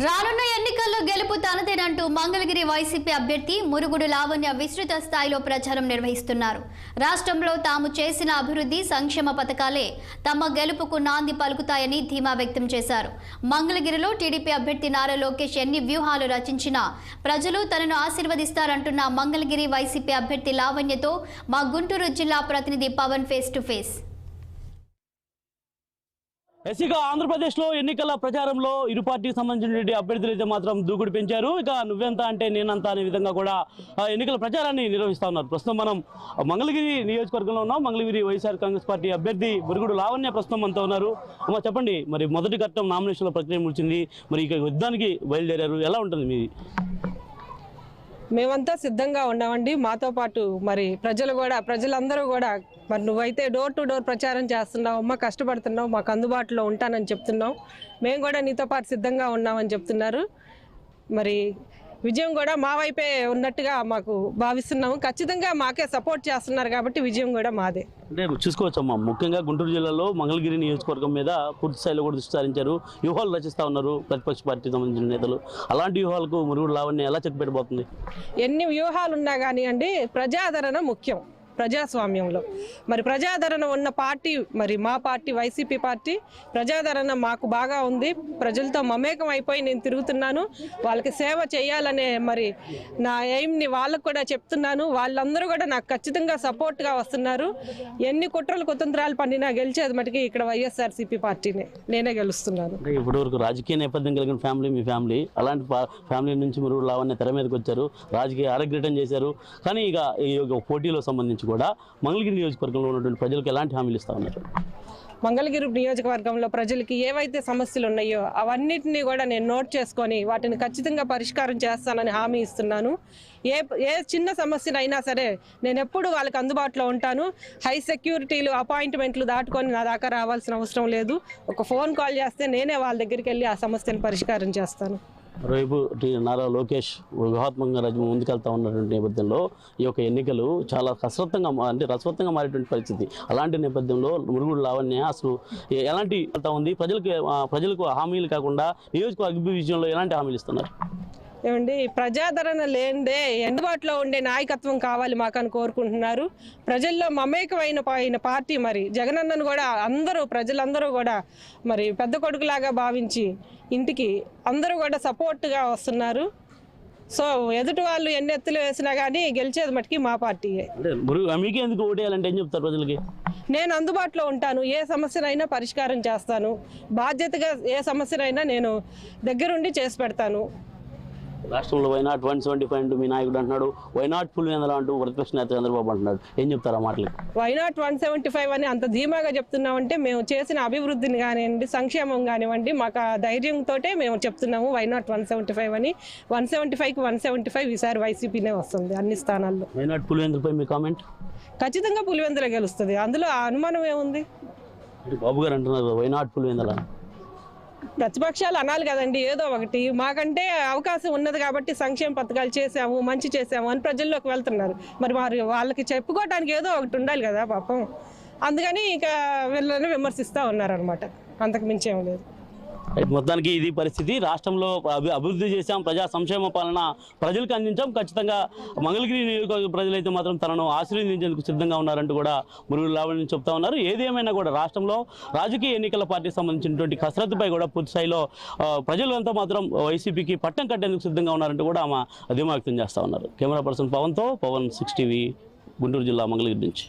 రానున్న ఎన్నికల్లో గెలుపు తనదేనంటూ మంగళగిరి వైసీపీ అభ్యర్థి మురుగుడు లావణ్య విస్తృత స్థాయిలో ప్రచారం నిర్వహిస్తున్నారు. రాష్ట్రంలో తాము చేసిన అభివృద్ధి సంక్షేమ పథకాలే తమ గెలుపుకు నాంది పలుకుతాయని ధీమా వ్యక్తం చేశారు. మంగళగిరిలో టీడీపీ అభ్యర్థి నారా లోకేష్ ఎన్ని వ్యూహాలు రచించినా ప్రజలు తనను ఆశీర్వదిస్తారంటున్న మంగళగిరి వైసీపీ అభ్యర్థి లావణ్యతో మా గుంటూరు జిల్లా ప్రతినిధి పవన్ ఫేస్ టు ఫేస్. ఇక ఆంధ్రప్రదేశ్లో ఎన్నికల ప్రచారంలో ఇరు పార్టీకి సంబంధించిన అభ్యర్థులు అయితే మాత్రం దూకుడు పెంచారు. ఇక నువ్వెంత అంటే నేనంత అనే విధంగా కూడా ఎన్నికల ప్రచారాన్ని నిర్వహిస్తా ఉన్నారు. ప్రస్తుతం మనం మంగళగిరి నియోజకవర్గంలో ఉన్నాం. మంగళగిరి వైఎస్ఆర్ కాంగ్రెస్ పార్టీ అభ్యర్థి మురుగుడు లావణ్య ప్రస్తుతం అంతా ఉన్నారు. అమ్మ చెప్పండి, మరి మొదటి ఘట్టం నామినేషన్ల ప్రక్రియ ముగిసింది, మరి ఇక యుద్ధానికి బయలుదేరారు, ఎలా ఉంటుంది మీది? మేమంతా సిద్ధంగా ఉన్నామండి. మాతో పాటు మరి ప్రజలందరూ కూడా మరి నువ్వైతే డోర్ టు డోర్ ప్రచారం చేస్తున్నావు, అమ్మ కష్టపడుతున్నావు, మాకు అందుబాటులో ఉంటానని చెప్తున్నావు, మేము కూడా నీతో పాటు సిద్ధంగా ఉన్నామని చెప్తున్నారు. మరి విజయం కూడా మా వైపే ఉన్నట్టుగా మాకు భావిస్తున్నాము. ఖచ్చితంగా మాకే సపోర్ట్ చేస్తున్నారు కాబట్టి విజయం కూడా మాదే. అంటే చూసుకోవచ్చమ్మా, ముఖ్యంగా గుంటూరు జిల్లాలో మంగళగిరి నియోజకవర్గం మీద పూర్తి స్థాయిలో కూడా దృష్టి సారించారు. వ్యూహాలు రచిస్తూ ఉన్నారు ప్రతిపక్ష పార్టీకి సంబంధించిన నేతలు. అలాంటి వ్యూహాలకు మురుగుడు లావణ్య ఎలా చెక్ పెట్టబోతుంది? ఎన్ని వ్యూహాలు ఉన్నా కానివ్వండి, ప్రజాదరణ ముఖ్యం ప్రజాస్వామ్యంలో. మరి ప్రజాదరణ ఉన్న పార్టీ మరి మా పార్టీ వైసీపీ పార్టీ. ప్రజాదరణ మాకు బాగా ఉంది. ప్రజలతో మమేకం అయిపోయి నేను తిరుగుతున్నాను. వాళ్ళకి సేవ చేయాలనే మరి నా ఎయిమ్ని వాళ్ళకు కూడా చెప్తున్నాను. వాళ్ళందరూ కూడా నాకు ఖచ్చితంగా సపోర్ట్గా వస్తున్నారు. ఎన్ని కుట్రలు కుతంత్రాలు పడినా గెలిచేది మటుకి ఇక్కడ వైఎస్ఆర్సీపీ పార్టీనే, నేనే గెలుస్తున్నాను. ఇప్పటివరకు రాజకీయ నేపథ్యం కలిగిన ఫ్యామిలీ మీ ఫ్యామిలీ. అలాంటి ఫ్యామిలీ నుంచి మీరు లావణ్య తెర మీదకి వచ్చారు, రాజకీయ ఆరోగ్యం చేశారు. కానీ ఇక ఈ పోటీలో సంబంధించి కూడా మంగళగిరి నియోజకవర్గంలో ఉన్నటువంటి ప్రజలకు ఎలాంటి హామీలు ఇస్తా ఉన్నారు? మంగళగిరి నియోజకవర్గంలో ప్రజలకి ఏవైతే సమస్యలు ఉన్నాయో అవన్నిటినీ కూడా నేను నోట్ చేసుకొని వాటిని ఖచ్చితంగా పరిష్కారం చేస్తానని హామీ ఇస్తున్నాను. ఏ చిన్న సమస్యనైనా సరే నేను ఎప్పుడు వాళ్ళకి అందుబాటులో ఉంటాను. హై సెక్యూరిటీలు అపాయింట్మెంట్లు దాటుకొని నా దాకా రావాల్సిన అవసరం లేదు. ఒక ఫోన్ కాల్ చేస్తే నేనే వాళ్ళ దగ్గరికి వెళ్ళి ఆ సమస్యను పరిష్కారం చేస్తాను. రేపు నారా లోకేష్ వ్యూహాత్మకంగా ముందుకెళ్తా ఉన్నటువంటి నేపథ్యంలో ఈ యొక్క ఎన్నికలు చాలా రసవత్తంగా మారేటువంటి పరిస్థితి. అలాంటి నేపథ్యంలో మురుగుడు లావణ్య అసలు ఎలాంటి వెళ్తా ఉంది? ప్రజలకు హామీలు కాకుండా నియోజకవర్గ అభివృద్ధి విషయంలో ఎలాంటి హామీలు ఇస్తున్నారు? ఏమండి, ప్రజాదరణ లేనిదే అందుబాటులో ఉండే నాయకత్వం కావాలి మాకని కోరుకుంటున్నారు. ప్రజల్లో మమేకమైన పార్టీ మరి జగనన్నను కూడా ప్రజలందరూ కూడా మరి పెద్ద కొడుకులాగా భావించి ఇంటికి అందరూ కూడా సపోర్ట్గా వస్తున్నారు. సో ఎదుటి వాళ్ళు ఎన్ని ఎత్తులు వేసినా కానీ గెలిచేది మటుకి మా పార్టీయే. మీకే ఎందుకు ఓటేయాలంటే ఏం చెప్తారు ప్రజలకి? నేను అందుబాటులో ఉంటాను, ఏ సమస్యనైనా పరిష్కారం చేస్తాను, బాధ్యతగా ఏ సమస్యనైనా నేను దగ్గరుండి చేసి పెడతాను. రాష్ట్రంలో వైనాట్ 175 మీ నాయకుడు అంటున్నాడు, వైనాట్ పులివెందుల అంటూ ప్రతిపక్ష నేత చంద్రబాబు అంటున్నాడు. ఏం చెప్తారా మాటలు? వైనాట్ 175 అని అంత ధీమాగా చెప్తున్నామంటే మేము చేసిన అభివృద్ధిని కానివ్వండి, సంక్షేమం కానివ్వండి, మాకు ఆ ధైర్యంతో మేము చెప్తున్నాము వైనాట్ 175 అని. 175కి 175 ఈసారి వైసీపీనే వస్తుంది అన్ని స్థానాల్లో. వైనాట్ పులివెందులపై మీ కామెంట్? ఖచ్చితంగా పులివెందులే గెలుస్తుంది, అందులో అనుమానం ఏముంది? బాబు గారు అంటున్నారు వైనాట్ పులివెందుల. ప్రతిపక్షాలు అనాలి కదండి ఏదో ఒకటి. మాకంటే అవకాశం ఉన్నది కాబట్టి సంక్షేమ పథకాలు చేసాము, మంచి చేసాము అని ప్రజల్లోకి వెళ్తున్నారు. మరి వాళ్ళకి చెప్పుకోవడానికి ఏదో ఒకటి ఉండాలి కదా పాపం. అందుకని ఇక వీళ్ళని విమర్శిస్తూ ఉన్నారనమాట, అంతకు మించేం లేదు. మొత్తానికి ఇది పరిస్థితి. రాష్ట్రంలో అభివృద్ధి చేశాం, ప్రజా సంక్షేమ పాలన ప్రజలకు అందించాం. ఖచ్చితంగా మంగళగిరి నియోజకవర్గ ప్రజలైతే మాత్రం తనను ఆశీర్వదించేందుకు సిద్ధంగా ఉన్నారంటూ కూడా మురుగుడు లావణ్య చెప్తా ఉన్నారు. ఏదేమైనా కూడా రాష్ట్రంలో రాజకీయ ఎన్నికల పార్టీకి సంబంధించినటువంటి కసరత్తుపై కూడా పూర్తి స్థాయిలో ప్రజలంతా మాత్రం వైసీపీకి పట్టం కట్టేందుకు సిద్ధంగా ఉన్నారంటూ కూడా ఆమె ధీమా వ్యక్తం చేస్తూ ఉన్నారు. కెమెరా పర్సన్ పవన్తో, పవన్ 6 టీవీ, గుంటూరు జిల్లా మంగళగిరి నుంచి.